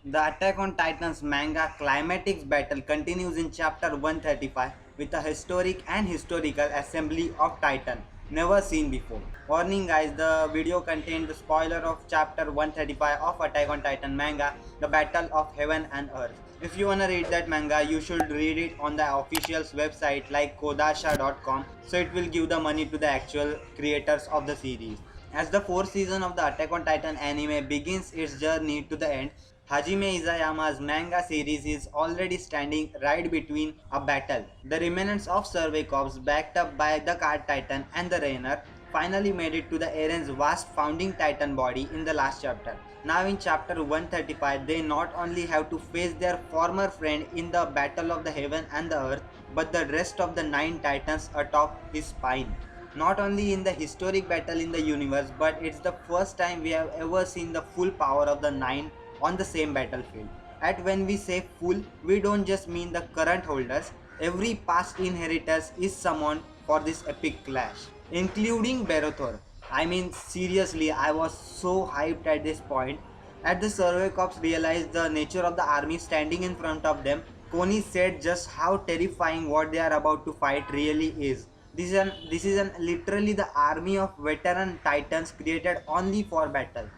The Attack on Titans manga climax battle continues in chapter 135 with a historic and historical assembly of Titan never seen before. Warning guys, the video contains the spoiler of chapter 135 of Attack on Titan manga, the Battle of Heaven and Earth. If you wanna read that manga, you should read it on the official's website like Kodasha.com, so it will give the money to the actual creators of the series. As the fourth season of the Attack on Titan anime begins its journey to the end, Hajime Izayama's manga series is already standing right between a battle. The remnants of Survey Corps, backed up by the Card Titan and the Rainer, finally made it to the Eren's vast founding Titan body in the last chapter. Now in chapter 135, they not only have to face their former friend in the battle of the heaven and the earth, but the rest of the 9 Titans atop his spine. Not only in the historic battle in the universe, but it's the first time we have ever seen the full power of the 9 on the same battlefield. And when we say full, we don't just mean the current holders, every past inheritors is summoned for this epic clash, including Berothor. I mean, seriously, I was so hyped at this point. As the Survey Corps realized the nature of the army standing in front of them, Koni said just how terrifying what they are about to fight really is. This is literally the army of veteran titans created only for battle.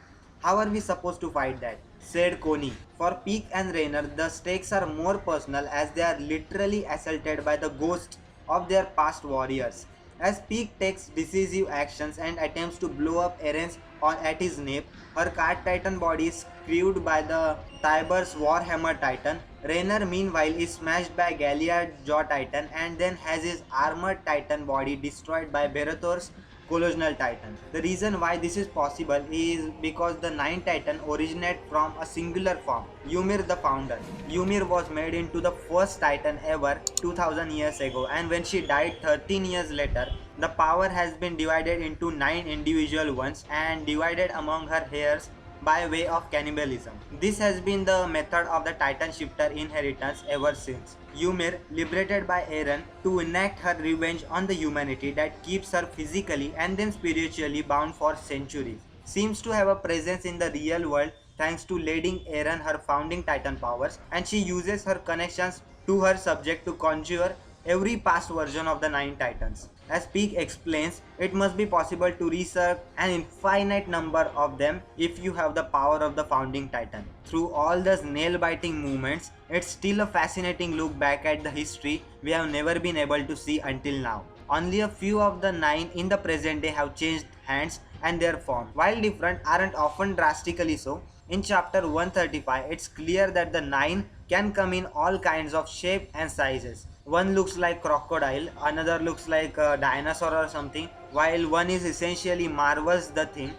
How are we supposed to fight that? Said Koni. For Peak and Rainer, the stakes are more personal as they are literally assaulted by the ghosts of their past warriors. As Peak takes decisive actions and attempts to blow up Eren's on at his nape, her Card Titan body is screwed by the Tiber's Warhammer Titan. Rainer meanwhile is smashed by Galliard Jaw Titan and then has his armored Titan body destroyed by Berothor's colonial titan. The reason why this is possible is because the 9 Titan originate from a singular form, Ymir the founder. Ymir was made into the first Titan ever 2000 years ago, and when she died 13 years later, the power has been divided into 9 individual ones and divided among her heirs by way of cannibalism. This has been the method of the Titan shifter inheritance ever since. Ymir, liberated by Eren to enact her revenge on the humanity that keeps her physically and then spiritually bound for centuries, seems to have a presence in the real world thanks to lending Eren her founding Titan powers, and she uses her connections to her subject to conjure every past version of the 9 Titans. As Peak explains, it must be possible to research an infinite number of them if you have the power of the founding Titan. Through all those nail-biting movements, it's still a fascinating look back at the history we have never been able to see until now. Only a few of the 9 in the present day have changed hands, and their form, while different, aren't often drastically so. In chapter 135, it's clear that the 9 can come in all kinds of shape and sizes. One looks like crocodile, another looks like a dinosaur or something, while one is essentially Marvel's The Thing.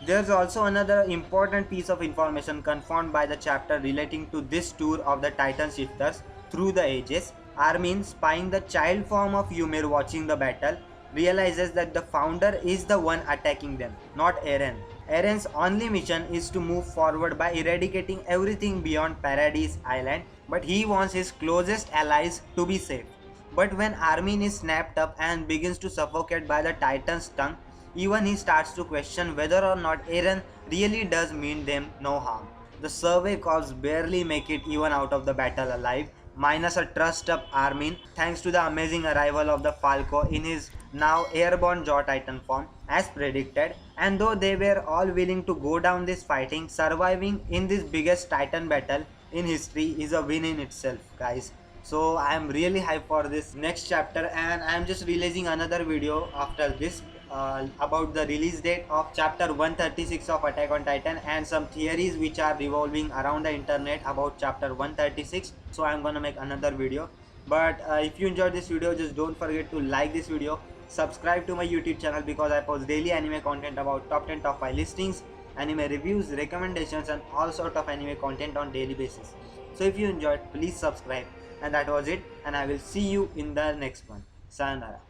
There's also another important piece of information confirmed by the chapter relating to this tour of the Titan shifters through the ages. Armin, spying the child form of Ymir watching the battle, realizes that the founder is the one attacking them, not Eren. Eren's only mission is to move forward by eradicating everything beyond Paradise Island, but he wants his closest allies to be safe. But when Armin is snapped up and begins to suffocate by the Titan's tongue, even he starts to question whether or not Eren really does mean them no harm. The Survey Corps barely make it even out of the battle alive, minus a trussed up Armin, thanks to the amazing arrival of the Falco in his now airborne Jaw Titan form as predicted, and though they were all willing to go down this fighting, surviving in this biggest Titan battle in history is a win in itself, guys. So I am really hyped for this next chapter, and I am just releasing another video after this about the release date of chapter 136 of Attack on Titan and some theories which are revolving around the internet about chapter 136. So I'm gonna make another video. But if you enjoyed this video, just don't forget to like this video, subscribe to my YouTube channel because I post daily anime content about top 10 top 5 listings, anime reviews, recommendations, and all sort of anime content on daily basis. So if you enjoyed, please subscribe. And that was it, and I will see you in the next one. Sayonara.